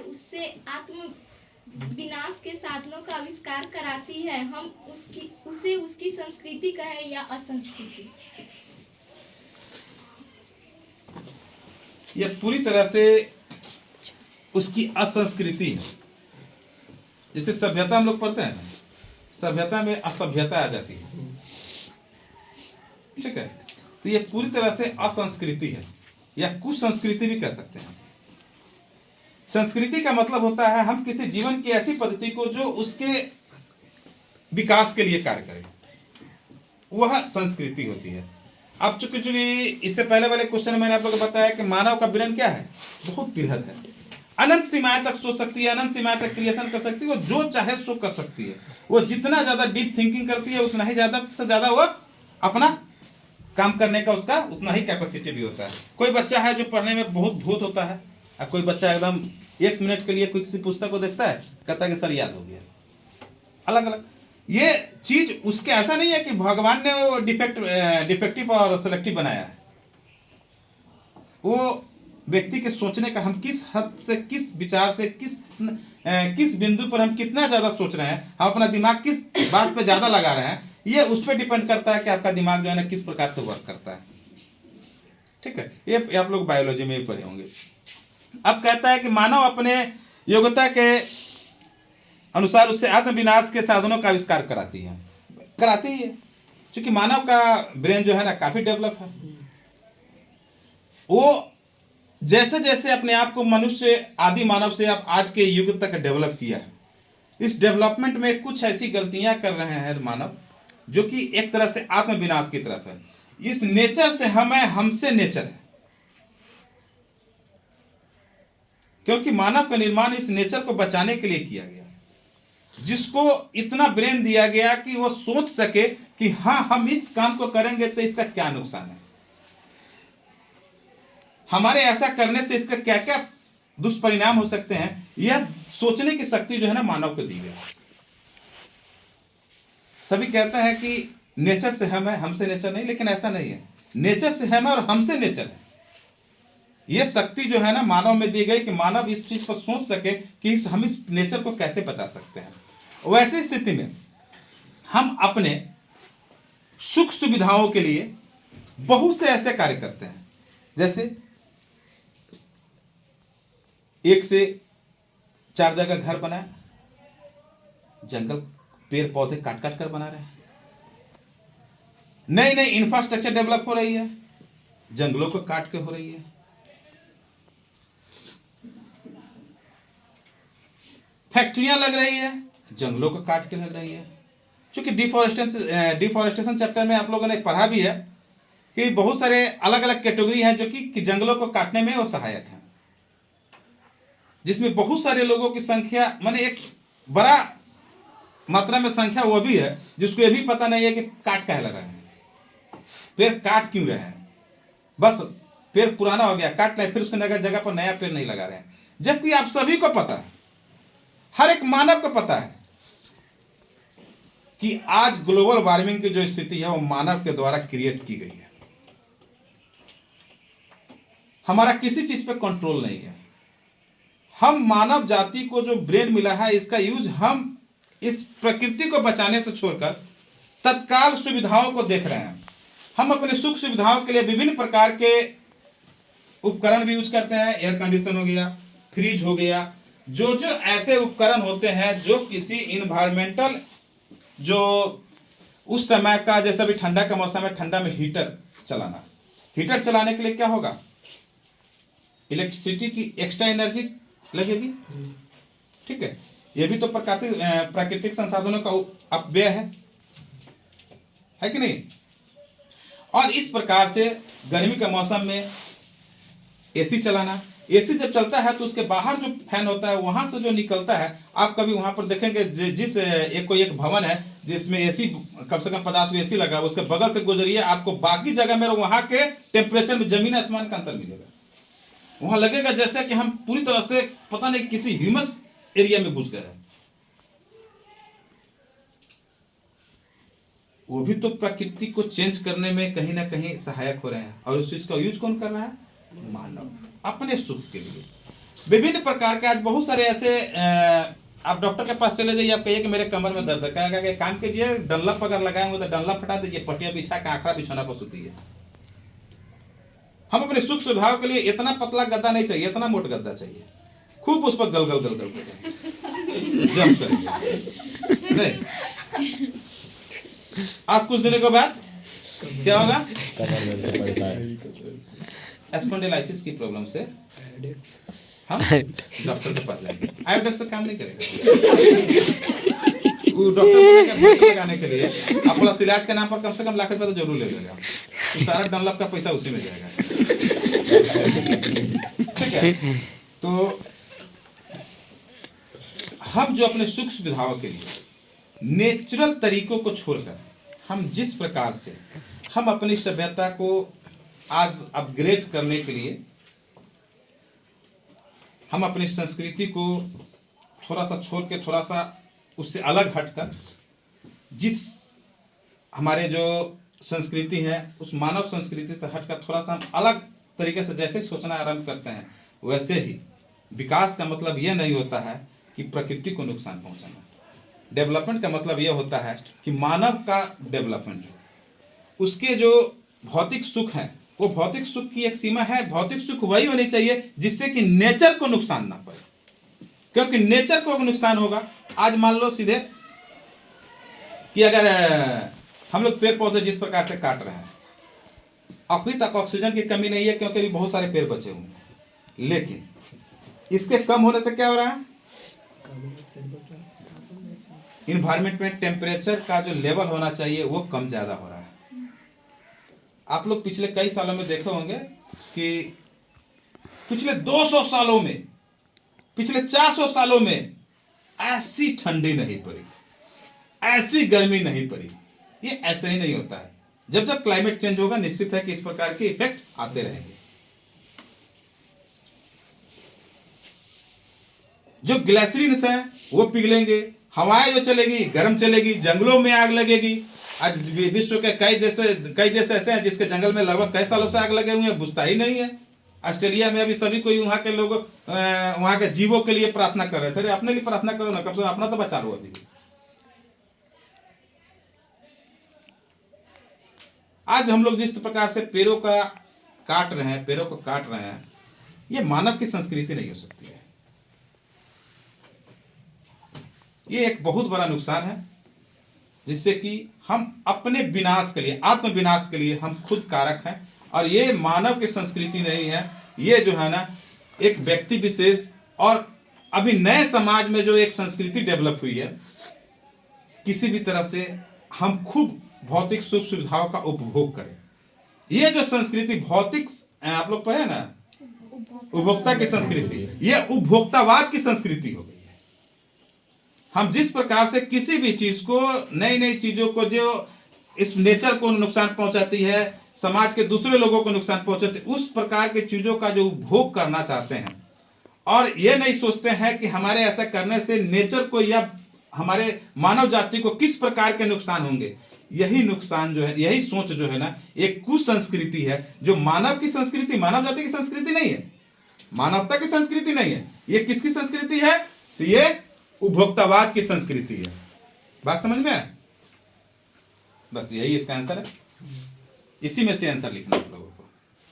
उससे आत्म विनाश के साधनों का आविष्कार कराती है, हम उसकी संस्कृति कहें या असंस्कृति। यह पूरी तरह से उसकी असंस्कृति है। जैसे सभ्यता हम लोग पढ़ते हैं ना, सभ्यता में असभ्यता आ जाती है, ठीक है। तो यह पूरी तरह से असंस्कृति है या कुसंस्कृति भी कह सकते हैं। संस्कृति का मतलब होता है हम किसी जीवन की ऐसी पद्धति को जो उसके विकास के लिए कार्य करे, वह संस्कृति होती है। अब चूंकि इससे पहले वाले क्वेश्चन में मैंने आप लोगों को बताया कि मानव का ब्रेन क्या है, बहुत बृहद है, अनंत सीमाएं तक सोच सकती है, अनंत सीमाएं तक क्रिएशन कर सकती है, वो जो चाहे सो कर सकती है। वो जितना ज्यादा डीप थिंकिंग करती है उतना ही ज्यादा से ज्यादा वो अपना काम करने का उसका उतना ही कैपेसिटी भी होता है। कोई बच्चा है जो पढ़ने में बहुत धूत होता है, और कोई बच्चा एकदम 1 मिनट के लिए कोई किसी पुस्तक को देखता है, कहता है कि सर याद हो गया। अलग अलग ये चीज उसके ऐसा नहीं है कि भगवान ने वो डिफेक्टिव और सेलेक्टिव बनाया है। वो व्यक्ति के सोचने का हम किस हद से, किस विचार से, किस बिंदु पर हम कितना ज्यादा सोच रहे हैं, हम अपना दिमाग किस बात पे ज्यादा लगा रहे हैं, ये उस पर डिपेंड करता है कि आपका दिमाग जो है ना किस प्रकार से वर्क करता है, ठीक है। ये आप लोग बायोलॉजी में भी पढ़े होंगे। अब कहता है कि मानव अपने योग्यता के अनुसार उससे आत्मविनाश के साधनों का आविष्कार कराती है क्योंकि मानव का ब्रेन जो है ना काफी डेवलप है। वो जैसे जैसे अपने आप को मनुष्य आदि मानव से आप आज के युग तक डेवलप किया है, इस डेवलपमेंट में कुछ ऐसी गलतियां कर रहे हैं मानव जो कि एक तरह से आत्मविनाश की तरफ है। इस नेचर से हमसे नेचर है, क्योंकि मानव का निर्माण इस नेचर को बचाने के लिए किया गया, जिसको इतना ब्रेन दिया गया कि वो सोच सके कि हाँ हम इस काम को करेंगे तो इसका क्या नुकसान है, हमारे ऐसा करने से इसका क्या क्या दुष्परिणाम हो सकते हैं। यह सोचने की शक्ति जो है ना मानव को दी गई। सभी कहते हैं कि नेचर से हम है, हमसे नेचर नहीं, लेकिन ऐसा नहीं है। नेचर से हम है और हमसे नेचर है। यह शक्ति जो है ना मानव में दी गई कि मानव इस चीज पर सोच सके कि हम इस नेचर को कैसे बचा सकते हैं। वैसी स्थिति में हम अपने सुख सुविधाओं के लिए बहुत से ऐसे कार्य करते हैं, जैसे 1 से 4 जगह घर बनाया, जंगल पेड़ पौधे काट काट कर बना रहे हैं, नई नई इंफ्रास्ट्रक्चर डेवलप हो रही है, जंगलों को काट के हो रही है, फैक्ट्रियां लग रही है, जंगलों को काट के लग रही है। क्योंकि डिफॉरेस्टेशन चैप्टर में आप लोगों ने पढ़ा भी है कि बहुत सारे अलग अलग कैटेगरी हैं जो कि जंगलों को काटने में वो सहायक हैं, जिसमें बहुत सारे लोगों की संख्या, माने एक बड़ा मात्रा में संख्या वो भी है जिसको ये भी पता नहीं है कि काट क्या लगा है, पेड़ काट क्यों रहे हैं, बस पेड़ पुराना हो गया काट रहे, फिर उसके जगह पर नया पेड़ नहीं लगा रहे हैं। जबकि आप सभी को पता है, हर एक मानव को पता है कि आज ग्लोबल वार्मिंग की जो स्थिति है वो मानव के द्वारा क्रिएट की गई है। हमारा किसी चीज पे कंट्रोल नहीं है। हम मानव जाति को जो ब्रेन मिला है इसका यूज हम इस प्रकृति को बचाने से छोड़कर तत्काल सुविधाओं को देख रहे हैं। हम अपने सुख सुविधाओं के लिए विभिन्न प्रकार के उपकरण भी यूज करते हैं। एयर कंडीशन हो गया, फ्रिज हो गया, जो जो ऐसे उपकरण होते हैं जो किसी इन्वायरमेंटल, जो उस समय का, जैसे अभी ठंडा का मौसम है, ठंडा में हीटर चलाना, हीटर चलाने के लिए क्या होगा, इलेक्ट्रिसिटी की एक्स्ट्रा एनर्जी लगेगी, ठीक है। यह भी तो प्राकृतिक संसाधनों का अपव्यय है कि नहीं। और इस प्रकार से गर्मी के मौसम में एसी चलाना, एसी जब चलता है तो उसके बाहर जो फैन होता है वहां से जो निकलता है, आप कभी वहां पर देखेंगे जिस एक भवन है जिसमें एसी कम से कम 50 एसी लगा, उसके बगल से गुजरिए, आपको बाकी जगह में वहां के टेम्परेचर में जमीन आसमान का अंतर मिलेगा। वहां लगेगा जैसे कि हम पूरी तरह से पता नहीं किसी ह्यूमस एरिया में घुस गए हैं। वो भी तो प्रकृति को चेंज करने में कहीं ना कहीं सहायक हो रहे हैं, और उस चीज का यूज कौन कर रहा है, मानव, अपने सुख के लिए। विभिन्न प्रकार के आज बहुत सारे ऐसे आप डॉक्टर के पास चले जाइए, आप कहिए कि मेरे कमर में दर्द है, कहेगा कि काम कीजिए, डनलप अगर लगाएंगे तो डनलप हटा दीजिए, पट्टियां बिछा के आखड़ा बिछौना पर सुतिए। हम अपने सुख सुविधाओं के लिए इतना पतला गद्दा नहीं चाहिए, इतना मोटा गद्दा चाहिए, खूब उस पर गल गल गल गल जम करेंगे नहीं। आप कुछ दिनों के बाद क्या होगा, स्पॉन्डिलाइसिस की प्रॉब्लम से हम डॉक्टर के पास जाएंगे। आयोडेक्स से काम नहीं करेगा, वो डॉक्टर बोलेगा बेल्ट लगाने के लिए आप प्लस इलाज के नाम पर कम से कम लाख रुपए तो जरूर ले लेगा, तो सारा डनलप का पैसा उसी में जाएगा। ठीक है, तो हम जो अपने सुख सुविधाओं के लिए नेचुरल तरीकों को छोड़कर हम जिस प्रकार से हम अपनी सभ्यता को आज अपग्रेड करने के लिए हम अपनी संस्कृति को थोड़ा सा छोड़ के, थोड़ा सा उससे अलग हटकर जिस हमारे जो संस्कृति है उस मानव संस्कृति से हटकर थोड़ा सा हम अलग तरीके से जैसे सोचना आरंभ करते हैं, वैसे ही विकास का मतलब यह नहीं होता है कि प्रकृति को नुकसान पहुंचाना। डेवलपमेंट का मतलब यह होता है कि मानव का डेवलपमेंट, उसके जो भौतिक सुख है वो भौतिक सुख की एक सीमा है। भौतिक सुख वही होनी चाहिए जिससे कि नेचर को नुकसान ना पड़े, क्योंकि नेचर को नुकसान होगा। आज मान लो सीधे कि अगर हम लोग पेड़ पौधे जिस प्रकार से काट रहे हैं, अभी तक ऑक्सीजन की कमी नहीं है क्योंकि अभी बहुत सारे पेड़ बचे हुए हैं, लेकिन इसके कम होने से क्या हो रहा है, इन्वायरमेंट में टेम्परेचर का जो लेवल होना चाहिए वो कम ज्यादा हो रहा है। आप लोग पिछले कई सालों में देखे होंगे कि पिछले 200 सालों में, पिछले 400 सालों में ऐसी ठंडी नहीं पड़ी, ऐसी गर्मी नहीं पड़ी। ये ऐसे ही नहीं होता है। जब जब क्लाइमेट चेंज होगा निश्चित है कि इस प्रकार के इफेक्ट आते रहेंगे। जो ग्लेशियर्स हैं वो पिघलेंगे, हवाएं जो चलेगी गर्म चलेगी, जंगलों में आग लगेगी। आज विश्व के कई देश ऐसे हैं जिसके जंगल में लगभग कई सालों से आग लगे हुए हैं, बुझता ही नहीं है। ऑस्ट्रेलिया में अभी सभी कोई वहां के लोग वहां के जीवों के लिए प्रार्थना कर रहे थे। अपने लिए प्रार्थना करो ना, कम से कम अपना तो बचा लो। अभी आज हम लोग जिस प्रकार से पेड़ों को काट रहे हैं, ये मानव की संस्कृति नहीं हो सकती है। ये एक बहुत बड़ा नुकसान है जिससे कि हम अपने विनाश के लिए, आत्म विनाश के लिए हम खुद कारक हैं। और ये मानव की संस्कृति नहीं है, ये जो है ना एक व्यक्ति विशेष और अभी नए समाज में जो एक संस्कृति डेवलप हुई है, किसी भी तरह से हम खूब भौतिक सुख सुविधाओं का उपभोग करें। ये जो संस्कृति भौतिक, आप लोग पढ़े ना, उपभोक्ता की संस्कृति, ये उपभोक्तावाद की संस्कृति हो गई है। हम जिस प्रकार से किसी भी चीज को, नई नई चीजों को जो इस नेचर को नुकसान पहुंचाती है, समाज के दूसरे लोगों को नुकसान पहुंचाती है, उस प्रकार की चीजों का जो उपभोग करना चाहते हैं। और ये नहीं सोचते हैं कि हमारे ऐसा करने से नेचर को या हमारे मानव जाति को किस प्रकार के नुकसान होंगे। यही नुकसान जो है, यही सोच जो है ना, एक कुसंस्कृति है जो मानव की संस्कृति, मानव जाति की संस्कृति नहीं है, मानवता की संस्कृति नहीं है। ये किसकी संस्कृति है? तो ये उपभोक्तावाद की संस्कृति है। बात समझ में? बस यही इसका आंसर है। इसी में से आंसर लिखना आप लोगों को।